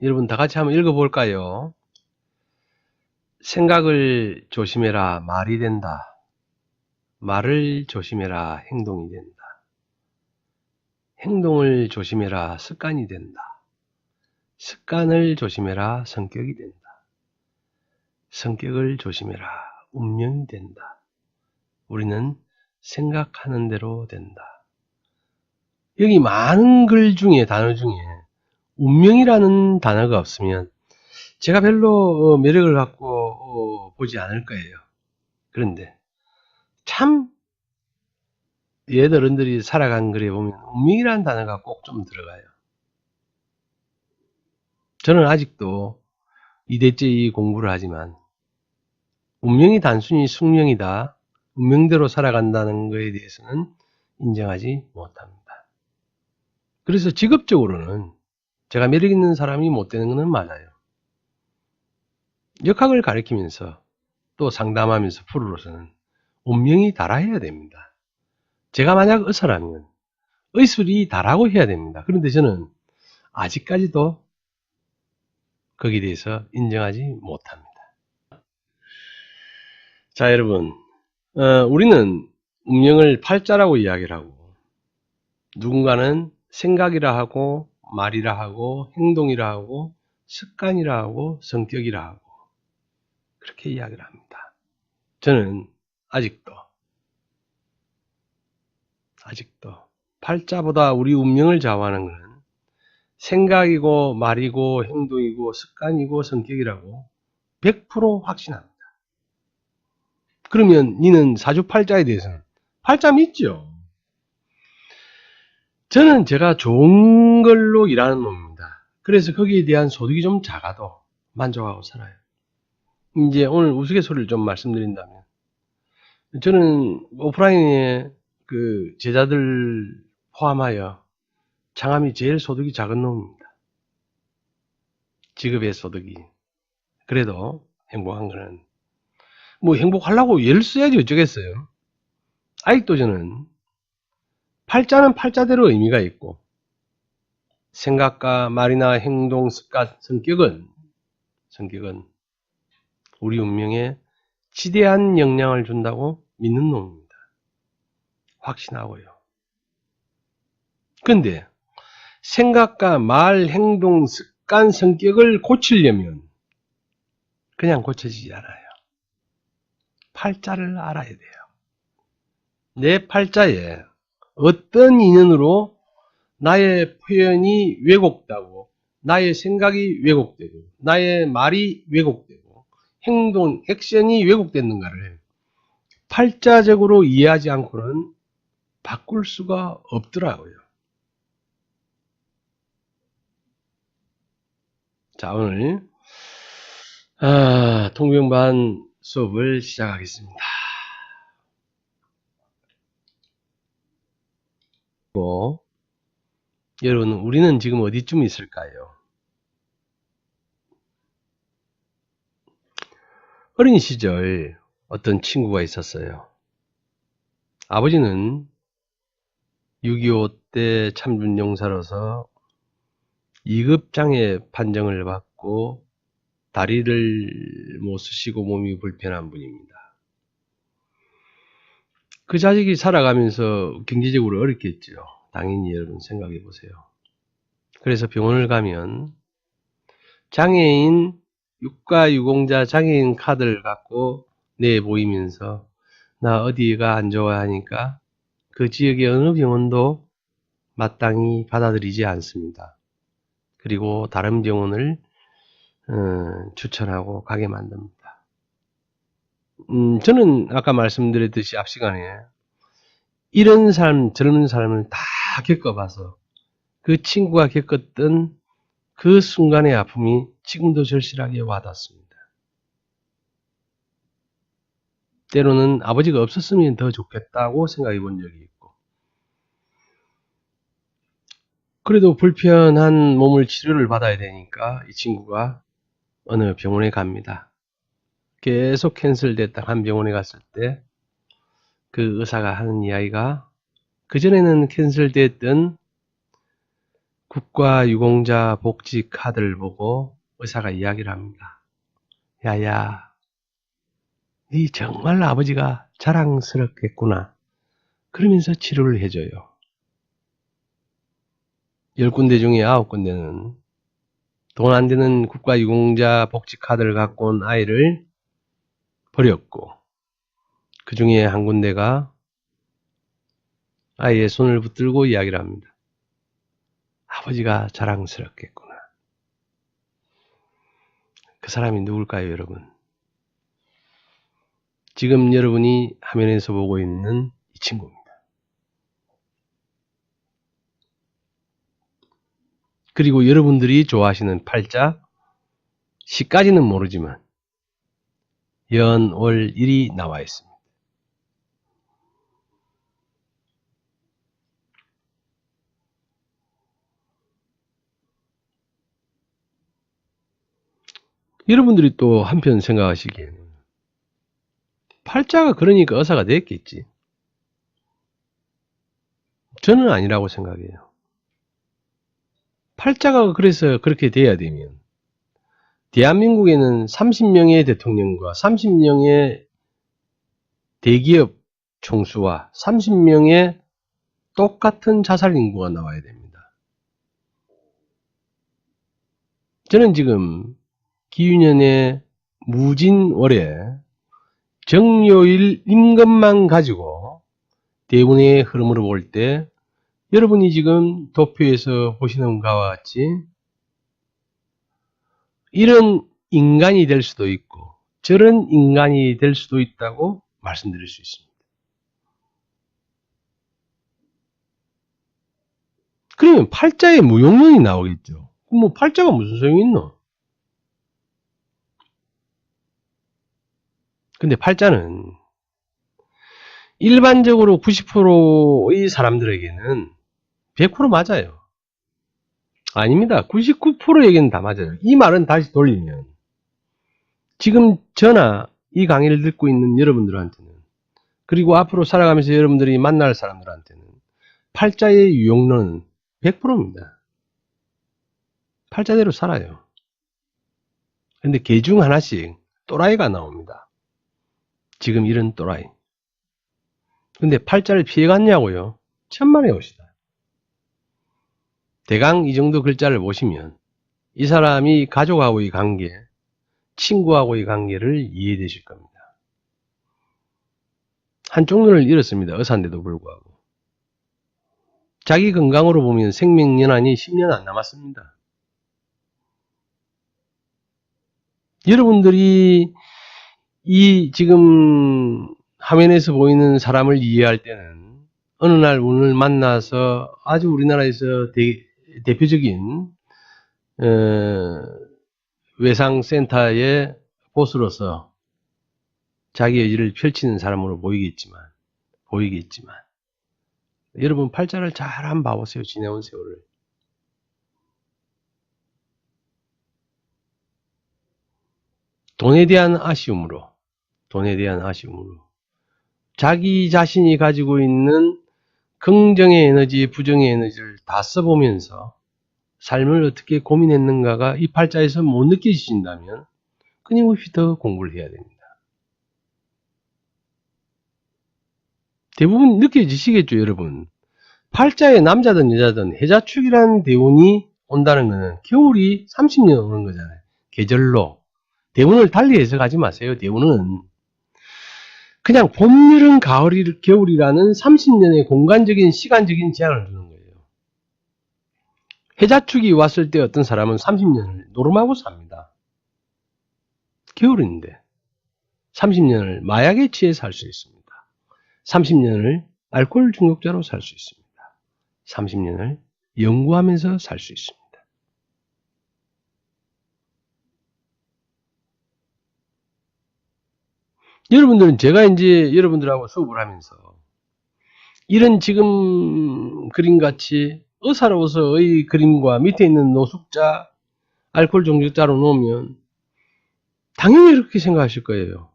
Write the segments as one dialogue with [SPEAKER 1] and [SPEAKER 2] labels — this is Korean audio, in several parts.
[SPEAKER 1] 여러분 다 같이 한번 읽어볼까요? 생각을 조심해라 말이 된다. 말을 조심해라 행동이 된다. 행동을 조심해라 습관이 된다. 습관을 조심해라 성격이 된다. 성격을 조심해라 운명이 된다. 우리는 생각하는 대로 된다. 여기 많은 글 중에 단어 중에 운명이라는 단어가 없으면 제가 별로 매력을 갖고 보지 않을 거예요. 그런데 참 옛 어른들이 살아간 글에 보면 운명이라는 단어가 꼭 좀 들어가요. 저는 아직도 2대째 이 공부를 하지만 운명이 단순히 숙명이다, 운명대로 살아간다는 것에 대해서는 인정하지 못합니다. 그래서 직업적으로는 제가 매력 있는 사람이 못 되는 것은 맞아요. 역학을 가르치면서 또 상담하면서 프로로서는 운명이 달아야 됩니다. 제가 만약 의사라면 의술이 다라고 해야 됩니다. 그런데 저는 아직까지도 거기에 대해서 인정하지 못합니다. 자, 여러분, 우리는 운명을 팔자라고 이야기를 하고 누군가는 생각이라 하고 말이라 하고 행동이라 하고 습관이라 하고 성격이라 하고 그렇게 이야기를 합니다. 저는 아직도 팔자보다 우리 운명을 좌우하는 것은 생각이고 말이고 행동이고 습관이고 성격이라고 100% 확신합니다. 그러면 니는 사주팔자에 대해서는 팔자 믿죠? 저는 제가 좋은 걸로 일하는 놈입니다. 그래서 거기에 대한 소득이 좀 작아도 만족하고 살아요. 이제 오늘 우스갯소리를 좀 말씀드린다면 저는 오프라인에 그 제자들 포함하여 장암이 제일 소득이 작은 놈입니다. 직업의 소득이. 그래도 행복한 거는 뭐 행복하려고 애를 써야지 어쩌겠어요. 아직도 저는 팔자는 팔자대로 의미가 있고 생각과 말이나 행동, 습관, 성격은 우리 운명에 지대한 영향을 준다고 믿는 놈입니다. 확신하고요. 근데 생각과 말, 행동, 습관, 성격을 고치려면 그냥 고쳐지지 않아요. 팔자를 알아야 돼요. 내 팔자에 어떤 인연으로 나의 표현이 왜곡되고 나의 생각이 왜곡되고 나의 말이 왜곡되고 행동, 액션이 왜곡됐는가를 팔자적으로 이해하지 않고는 바꿀 수가 없더라고요. 자, 오늘 통병반 수업을 시작하겠습니다. 여러분, 우리는 지금 어디쯤 있을까요? 어린 시절 어떤 친구가 있었어요. 아버지는 6.25 때 참전용사로서 2급 장애 판정을 받고 다리를 못 쓰시고 몸이 불편한 분입니다. 그 자식이 살아가면서 경제적으로 어렵겠죠. 당연히 여러분 생각해 보세요. 그래서 병원을 가면 장애인 육가유공자 장애인 카드를 갖고 내보이면서 나 어디가 안 좋아 하니까 그 지역의 어느 병원도 마땅히 받아들이지 않습니다. 그리고 다른 병원을 추천하고 가게 만듭니다. 저는 아까 말씀드렸듯이 앞 시간에 이런 삶, 젊은 삶을 다 겪어봐서 그 친구가 겪었던 그 순간의 아픔이 지금도 절실하게 와닿습니다. 때로는 아버지가 없었으면 더 좋겠다고 생각해 본 적이 있고 그래도 불편한 몸을 치료를 받아야 되니까 이 친구가 어느 병원에 갑니다. 계속 캔슬됐다 한 병원에 갔을 때 그 의사가 하는 이야기가 그전에는 캔슬됐던 국가유공자 복지 카드를 보고 의사가 이야기를 합니다. 야야, 네 정말 아버지가 자랑스럽겠구나. 그러면서 치료를 해줘요. 10군데 중에 9군데는 돈 안 되는 국가유공자 복지 카드를 갖고 온 아이를 버렸고, 그 중에 한 군데가 아이의 손을 붙들고 이야기를 합니다. 아버지가 자랑스럽겠구나. 그 사람이 누굴까요, 여러분? 지금 여러분이 화면에서 보고 있는 이 친구입니다. 그리고 여러분들이 좋아하시는 팔자, 시까지는 모르지만 연, 월, 일이 나와 있습니다. 여러분들이 또 한편 생각하시기에는 팔자가 그러니까 의사가 됐겠지. 저는 아니라고 생각해요. 팔자가 그래서 그렇게 돼야 되면 대한민국에는 30명의 대통령과 30명의 대기업 총수와 30명의 똑같은 자살 인구가 나와야 됩니다. 저는 지금 기윤년의 무진월에 정요일 임금만 가지고 대운의 흐름으로 볼 때 여러분이 지금 도표에서 보시는 것과 같이 이런 인간이 될 수도 있고 저런 인간이 될 수도 있다고 말씀드릴 수 있습니다. 그러면 팔자에 무용론이 나오겠죠. 그럼 뭐 팔자가 무슨 소용이 있노? 근데 팔자는 일반적으로 90%의 사람들에게는 100% 맞아요. 아닙니다. 99%에게는 다 맞아요. 이 말은 다시 돌리면 지금 저나 이 강의를 듣고 있는 여러분들한테는 그리고 앞으로 살아가면서 여러분들이 만날 사람들한테는 팔자의 유용론은 100%입니다. 팔자대로 살아요. 근데 개 중 하나씩 또라이가 나옵니다. 지금 이런 또라이. 근데 팔자를 피해갔냐고요? 천만의 옷이다. 대강 이 정도 글자를 보시면 이 사람이 가족하고의 관계, 친구하고의 관계를 이해되실 겁니다. 한쪽 눈을 잃었습니다. 의사인데도 불구하고. 자기 건강으로 보면 생명연한이 10년 안 남았습니다. 여러분들이 이 지금 화면에서 보이는 사람을 이해할 때는 어느 날 오늘 만나서 아주 우리나라에서 대표적인 외상센터의 보스로서 자기 의지를 펼치는 사람으로 보이겠지만 여러분 팔자를 잘 한번 봐보세요. 지내온 세월을. 돈에 대한 아쉬움으로 자기 자신이 가지고 있는 긍정의 에너지, 부정의 에너지를 다 써보면서 삶을 어떻게 고민했는가가 이 팔자에서 못 느껴지신다면 끊임없이 더 공부를 해야 됩니다. 대부분 느껴지시겠죠, 여러분. 팔자에 남자든 여자든 해자축이라는 대운이 온다는 것은 겨울이 30년 오는 거잖아요. 계절로. 대운을 달리 해석하지 마세요. 대운은 그냥 봄, 여름, 가을, 겨울이라는 30년의 공간적인 시간적인 제한을 두는 거예요. 해자축이 왔을 때 어떤 사람은 30년을 노름하고 삽니다. 겨울인데 30년을 마약에 취해 살 수 있습니다. 30년을 알코올 중독자로 살 수 있습니다. 30년을 연구하면서 살 수 있습니다. 여러분들은 제가 이제 여러분들하고 수업을 하면서 이런 지금 그림같이 의사로서의 그림과 밑에 있는 노숙자, 알코올 중독자로 놓으면 당연히 이렇게 생각하실 거예요.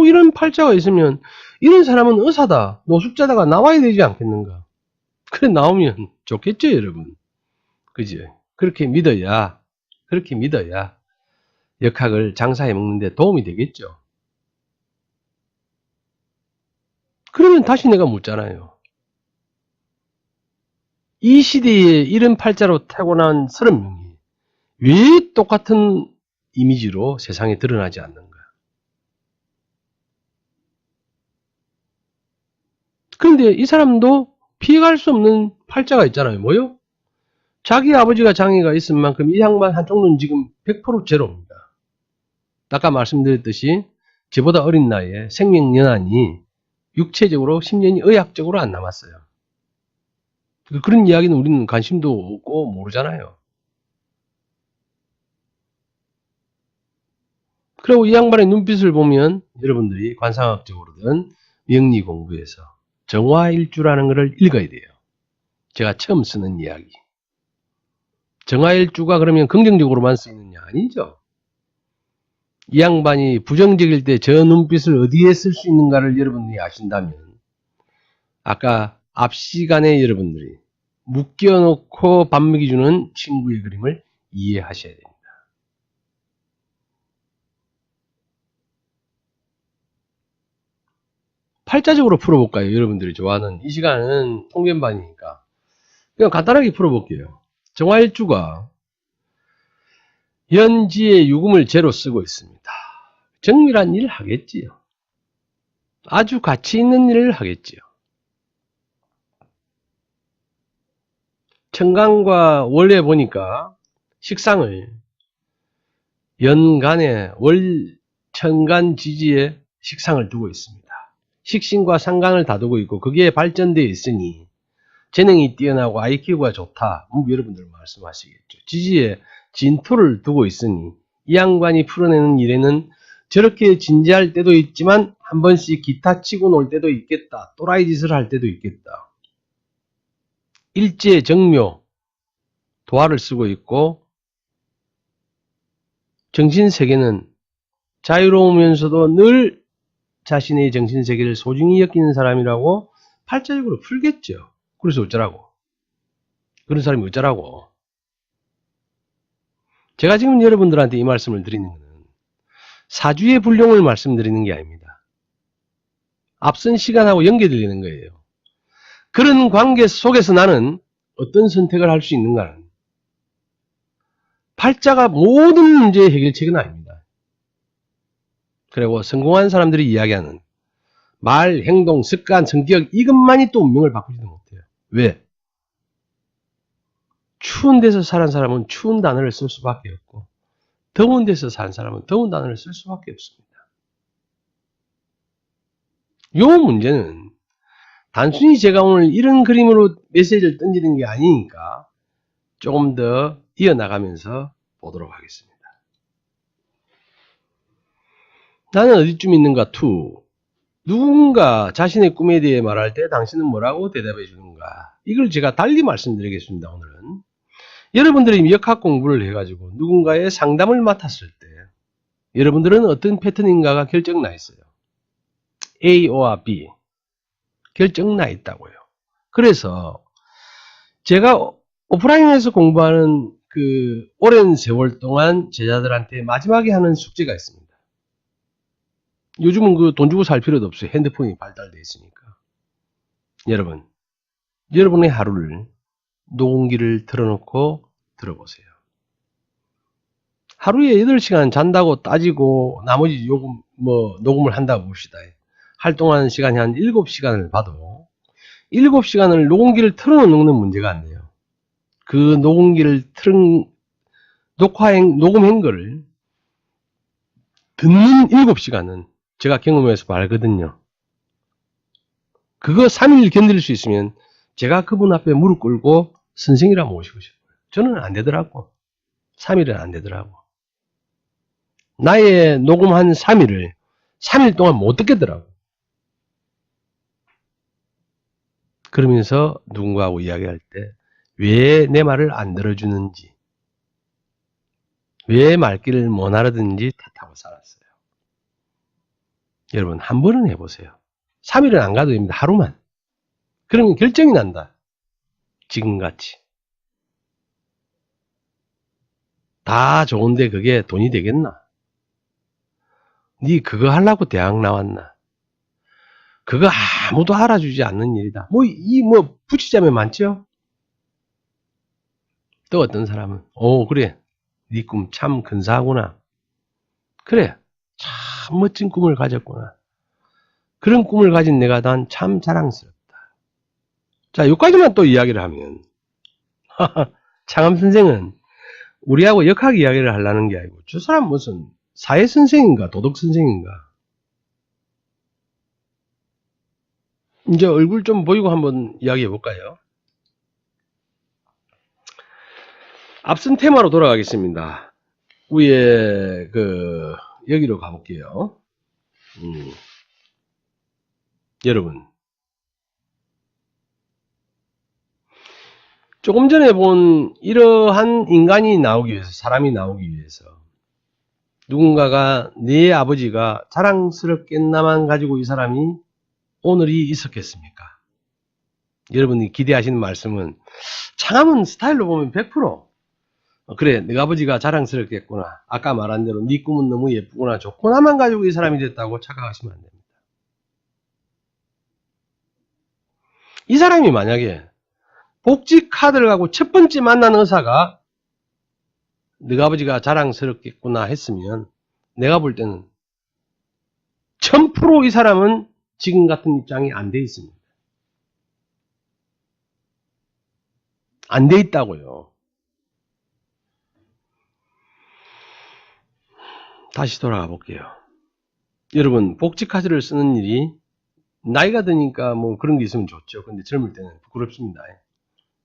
[SPEAKER 1] 이런 팔자가 있으면 이런 사람은 의사다, 노숙자다가 나와야 되지 않겠는가. 그래 나오면 좋겠죠, 여러분. 그지? 그렇게 믿어야 역학을 장사해 먹는데 도움이 되겠죠. 그러면 다시 내가 묻잖아요. 이 시대에 이런 팔자로 타고난 30명이 왜 똑같은 이미지로 세상에 드러나지 않는가? 그런데 이 사람도 피해갈 수 없는 팔자가 있잖아요. 뭐요? 자기 아버지가 장애가 있은 만큼 이 양반 한쪽 눈 지금 100% 제로입니다. 아까 말씀드렸듯이 저보다 어린 나이에 생명연한이 육체적으로 심연이 의학적으로 안 남았어요. 그런 이야기는 우리는 관심도 없고 모르잖아요. 그리고 이 양반의 눈빛을 보면 여러분들이 관상학적으로든 명리 공부에서 정화일주라는 것을 읽어야 돼요. 제가 처음 쓰는 이야기. 정화일주가 그러면 긍정적으로만 쓰이느냐? 아니죠. 이 양반이 부정적일 때 저 눈빛을 어디에 쓸 수 있는가를 여러분들이 아신다면 아까 앞 시간에 여러분들이 묶여놓고 밥 먹여주는 친구의 그림을 이해하셔야 됩니다. 팔자적으로 풀어볼까요? 여러분들이 좋아하는 이 시간은 통변반이니까 그냥 간단하게 풀어볼게요. 정화일주가 연지의 유금을 제로 쓰고 있습니다. 정밀한 일을 하겠지요. 아주 가치 있는 일을 하겠지요. 천간과 원래 보니까 식상을 연간에 월천간 지지에 식상을 두고 있습니다. 식신과 상간을 다두고 있고 거기에 발전되어 있으니 재능이 뛰어나고 IQ가 좋다. 여러분들 말씀하시겠죠. 지지에 진토를 두고 있으니 이 양반이 풀어내는 일에는 저렇게 진지할 때도 있지만 한 번씩 기타 치고 놀 때도 있겠다. 또라이 짓을 할 때도 있겠다. 일제 정묘 도화를 쓰고 있고 정신세계는 자유로우면서도 늘 자신의 정신세계를 소중히 여기는 사람이라고 팔자적으로 풀겠죠. 그래서 어쩌라고? 그런 사람이 어쩌라고? 제가 지금 여러분들한테 이 말씀을 드리는 것은 사주의 불용을 말씀드리는 게 아닙니다. 앞선 시간하고 연계되는 거예요. 그런 관계 속에서 나는 어떤 선택을 할 수 있는가는 팔자가 모든 문제의 해결책은 아닙니다. 그리고 성공한 사람들이 이야기하는 말, 행동, 습관, 성격 이것만이 또 운명을 바꾸지도 못해요. 왜? 추운 데서 사는 사람은 추운 단어를 쓸 수밖에 없고 더운 데서 사는 사람은 더운 단어를 쓸 수밖에 없습니다. 요 문제는 단순히 제가 오늘 이런 그림으로 메시지를 던지는 게 아니니까 조금 더 이어나가면서 보도록 하겠습니다. 나는 어디쯤 있는가? 2. 누군가 자신의 꿈에 대해 말할 때 당신은 뭐라고 대답해 주는가? 이걸 제가 달리 말씀드리겠습니다. 오늘은 여러분들이 역학 공부를 해가지고 누군가의 상담을 맡았을 때 여러분들은 어떤 패턴인가가 결정나 있어요. A와 B 결정나 있다고요. 그래서 제가 오프라인에서 공부하는 그 오랜 세월 동안 제자들한테 마지막에 하는 숙제가 있습니다. 요즘은 그 돈 주고 살 필요도 없어요. 핸드폰이 발달되어 있으니까. 여러분의 하루를 녹음기를 틀어놓고 들어보세요. 하루에 8시간 잔다고 따지고 나머지 녹음을 한다고 봅시다. 활동하는 시간이 한 7시간을 봐도 7시간을 녹음기를 틀어놓는 문제가 안 돼요. 그 녹음기를 녹음한 거를 듣는 7시간은 제가 경험해서 알거든요. 그거 3일 견딜 수 있으면 제가 그분 앞에 무릎 꿇고 선생이라 모시고 싶어요. 저는 안 되더라고. 3일은 안 되더라고. 나의 녹음한 3일을 3일 동안 못 듣겠더라고. 그러면서 누군가하고 이야기할 때 왜 내 말을 안 들어주는지, 왜 말귀를 못 알아듣는지 탓하고 살았어요. 여러분 한 번은 해보세요. 3일은 안 가도 됩니다. 하루만. 그러면 결정이 난다. 지금같이. 다 좋은데 그게 돈이 되겠나? 니 그거 하려고 대학 나왔나? 그거 아무도 알아주지 않는 일이다. 붙이자면 많죠? 또 어떤 사람은, 그래. 니 꿈 참 근사하구나. 그래. 참 멋진 꿈을 가졌구나. 그런 꿈을 가진 내가 난 참 자랑스럽다. 자, 여기까지만 또 이야기를 하면, 창암 선생은 우리하고 역학 이야기를 하려는 게 아니고, 저 사람 무슨 사회 선생인가, 도덕 선생인가. 이제 얼굴 좀 보이고 한번 이야기해 볼까요? 앞선 테마로 돌아가겠습니다. 위에, 여기로 가볼게요. 여러분. 조금 전에 본 이러한 인간이 나오기 위해서, 사람이 나오기 위해서, 누군가가 내 아버지가 자랑스럽게나만 가지고 이 사람이 오늘이 있었겠습니까? 여러분이 기대하시는 말씀은, 창암은 스타일로 보면 100%, 그래, 내 아버지가 자랑스럽겠구나. 아까 말한 대로 네 꿈은 너무 예쁘구나. 좋구나만 가지고 이 사람이 됐다고 착각하시면 안 됩니다. 이 사람이 만약에 복지 카드를 갖고 첫 번째 만난 의사가 네 아버지가 자랑스럽겠구나 했으면 내가 볼 때는 1000% 이 사람은 지금 같은 입장이 안 돼 있습니다. 안 돼 있다고요. 다시 돌아가 볼게요. 여러분, 복지 카드를 쓰는 일이 나이가 드니까 뭐 그런 게 있으면 좋죠. 근데 젊을 때는 부끄럽습니다.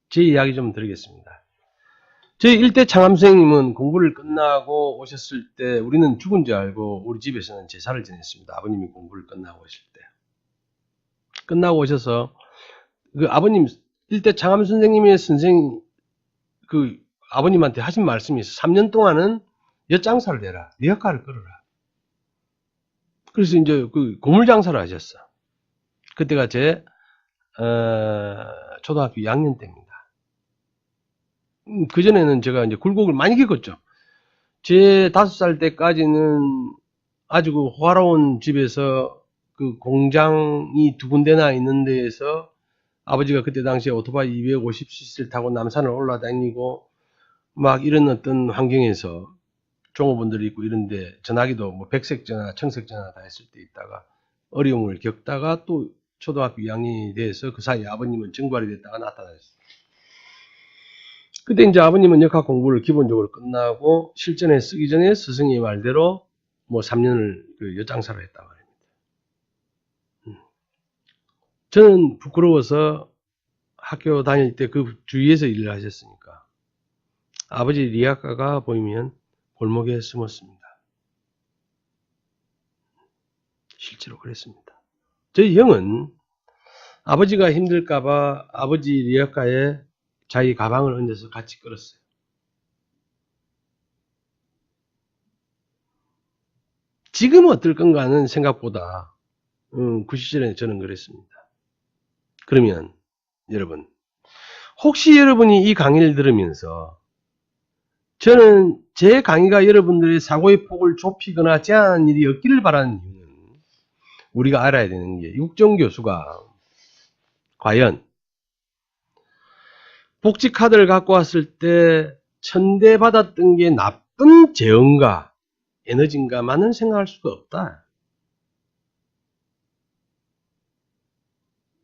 [SPEAKER 1] 제 이야기 좀 드리겠습니다. 저희 일대 창암 선생님은 공부를 끝나고 오셨을 때 우리는 죽은 줄 알고 우리 집에서는 제사를 지냈습니다. 아버님이 공부를 끝나고 오실 때. 끝나고 오셔서 그 아버님 일대 창암 선생님의 아버님한테 하신 말씀이 있어요. 3년 동안은 엿장사를 해라. 리어카를 끌어라. 그래서 이제 그 고물장사를 하셨어. 그때가 제 초등학교 2학년 때입니다. 그전에는 제가 이제 굴곡을 많이 겪었죠. 제 5살 때까지는 아주 그 호화로운 집에서 그 공장이 2군데나 있는 데에서 아버지가 그때 당시에 오토바이 250cc를 타고 남산을 올라다니고 막 이런 어떤 환경에서 종업원들이 있고 이런데 전화기도 뭐 백색 전화, 청색 전화 다 했을 때 있다가 어려움을 겪다가 또 초등학교 2학년이 돼서 그 사이에 아버님은 정발이 됐다가 나타났어요. 그때 이제 아버님은 역학 공부를 기본적으로 끝나고 실전에 쓰기 전에 스승의 말대로 뭐 3년을 그 엿장사를 했단 말입니다. 저는 부끄러워서 학교 다닐 때 그 주위에서 일을 하셨으니까 아버지 리아카가 보이면 골목에 숨었습니다. 실제로 그랬습니다. 저희 형은 아버지가 힘들까봐 아버지 리아카에 자기 가방을 얹어서 같이 끌었어요. 지금은 어떨 건가는 생각보다 그 시절에 저는 그랬습니다. 그러면 여러분, 혹시 여러분이 이 강의를 들으면서 저는 제 강의가 여러분들의 사고의 폭을 좁히거나 제한하는 일이 없기를 바라는 이유는 우리가 알아야 되는 게 육정 교수가 과연 복지 카드를 갖고 왔을 때 천대받았던 게 나쁜 재언가 에너지인가만은 생각할 수가 없다.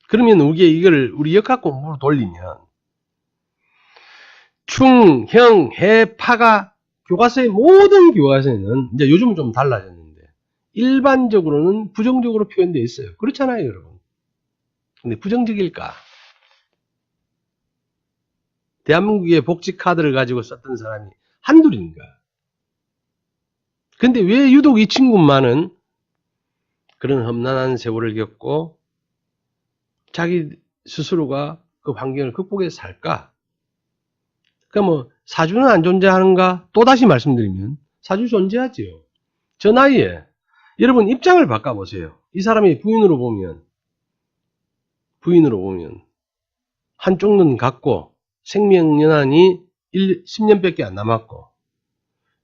[SPEAKER 1] 그러면 우리 역학 공부로 돌리면 충, 형, 해, 파가 교과서의 모든 교과서에는 이제 요즘은 좀 달라졌는데 일반적으로는 부정적으로 표현되어 있어요. 그렇잖아요, 여러분. 근데 부정적일까? 대한민국의 복지 카드를 가지고 썼던 사람이 한둘인가? 근데 왜 유독 이 친구만은 그런 험난한 세월을 겪고 자기 스스로가 그 환경을 극복해서 살까? 그러니까 뭐 사주는 안 존재하는가? 또다시 말씀드리면 사주 존재하지요. 저 나이에 여러분 입장을 바꿔보세요. 이 사람이 부인으로 보면 한쪽 눈 같고 생명연한이 10년밖에 안 남았고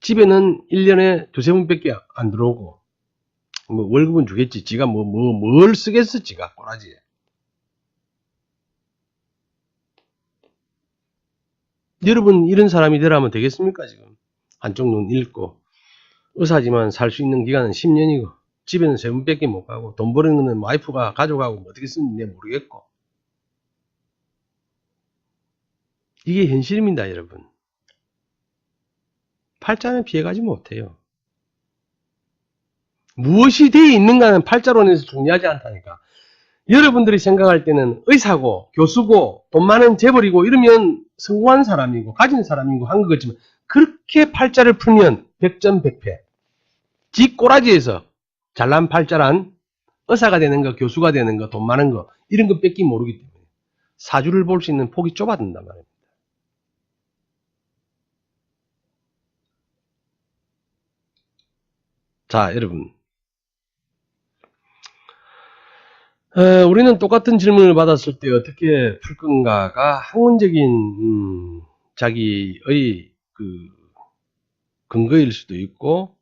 [SPEAKER 1] 집에는 1년에 두세 번밖에 안 들어오고, 뭐 월급은 주겠지. 지가 뭘 쓰겠어, 지가 꼬라지. 여러분 이런 사람이 되라면 되겠습니까? 지금 한쪽 눈 읽고 의사지만 살 수 있는 기간은 10년이고 집에는 세 번밖에 못 가고 돈 버는 거는 와이프가 가져가고 뭐 어떻게 쓰는지 모르겠고, 이게 현실입니다. 여러분, 팔자는 피해가지 못해요. 무엇이 되어 있는가는 팔자론에서 중요하지 않다니까. 여러분들이 생각할 때는 의사고 교수고 돈 많은 재벌이고 이러면 성공한 사람이고 가진 사람이고 한 것 같지만, 그렇게 팔자를 풀면 백전백패. 지 꼬라지에서 잘난 팔자란 의사가 되는 거, 교수가 되는 거, 돈 많은 거 이런 거 뺏기 모르기 때문에 사주를 볼 수 있는 폭이 좁아진단 말입니다. 자, 여러분, 우리는 똑같은 질문을 받았을 때 어떻게 풀 건가가 학문적인 자기의 그 근거일 수도 있고,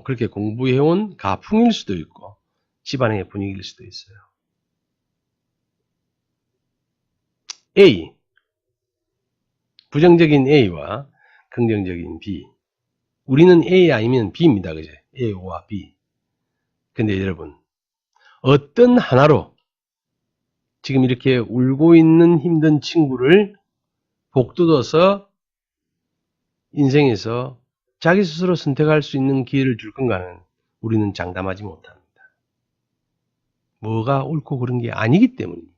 [SPEAKER 1] 그렇게 공부해온 가풍일 수도 있고, 집안의 분위기일 수도 있어요. A, 부정적인 A와 긍정적인 B. 우리는 A 아니면 B입니다. 그죠? A와 B. 근데 여러분, 어떤 하나로 지금 이렇게 울고 있는 힘든 친구를 복돋워서 인생에서 자기 스스로 선택할 수 있는 기회를 줄 건가는 우리는 장담하지 못합니다. 뭐가 옳고 그른 게 아니기 때문입니다.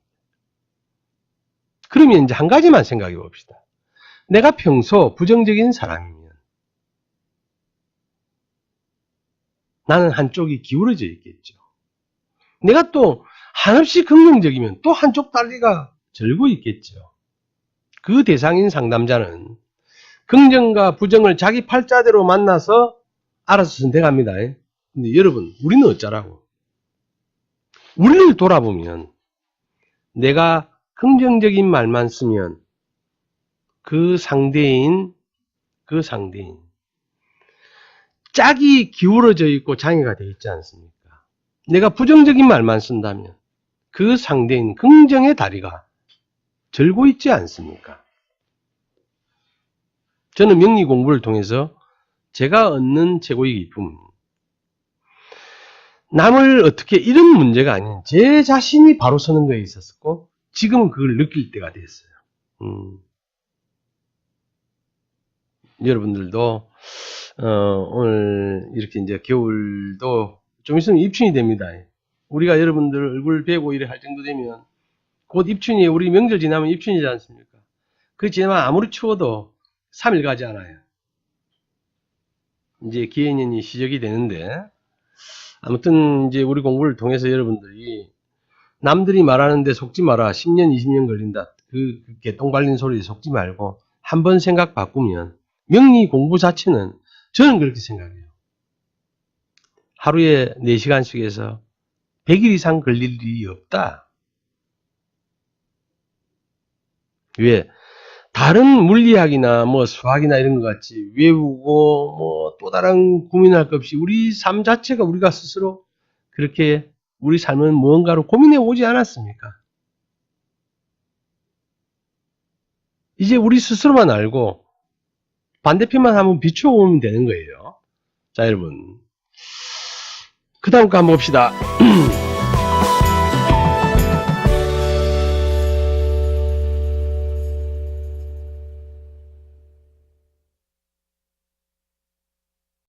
[SPEAKER 1] 그러면 이제 한 가지만 생각해 봅시다. 내가 평소 부정적인 사람이면 나는 한쪽이 기울어져 있겠죠. 내가 또 한없이 긍정적이면 또 한쪽 다리가 절고 있겠죠. 그 대상인 상담자는 긍정과 부정을 자기 팔자대로 만나서 알아서 선택합니다. 근데 여러분, 우리는 어쩌라고? 우리를 돌아보면 내가 긍정적인 말만 쓰면 그 상대인 짝이 기울어져 있고 장애가 되어 있지 않습니까? 내가 부정적인 말만 쓴다면 그 상대인 긍정의 다리가 절고 있지 않습니까? 저는 명리 공부를 통해서 제가 얻는 최고의 기쁨은 남을 어떻게, 이런 문제가 아닌 제 자신이 바로 서는 거에 있었고, 지금은 그걸 느낄 때가 됐어요. 여러분들도 오늘 이렇게 이제 겨울도 좀 있으면 입춘이 됩니다. 우리가 여러분들 얼굴 뵈고 이래 할 정도 되면 곧 입춘이에요. 우리 명절 지나면 입춘이지 않습니까? 그 지나면 아무리 추워도 3일 가지 않아요. 이제 기해년이 시작이 되는데, 아무튼 이제 우리 공부를 통해서 여러분들이 남들이 말하는데 속지 마라. 10년, 20년 걸린다. 그 개똥 발린 소리에 속지 말고 한번 생각 바꾸면 명리 공부 자체는 저는 그렇게 생각해요. 하루에 4시간씩에서 100일 이상 걸릴 일이 없다. 왜? 다른 물리학이나 뭐 수학이나 이런 것 같이 외우고 뭐 또 다른 고민할 것 없이 우리 삶 자체가 우리가 스스로 그렇게 우리 삶은 무언가로 고민해 오지 않았습니까? 이제 우리 스스로만 알고 반대편만 한번 비추어 보면 되는 거예요. 자, 여러분, 그 다음 거 한번 봅시다.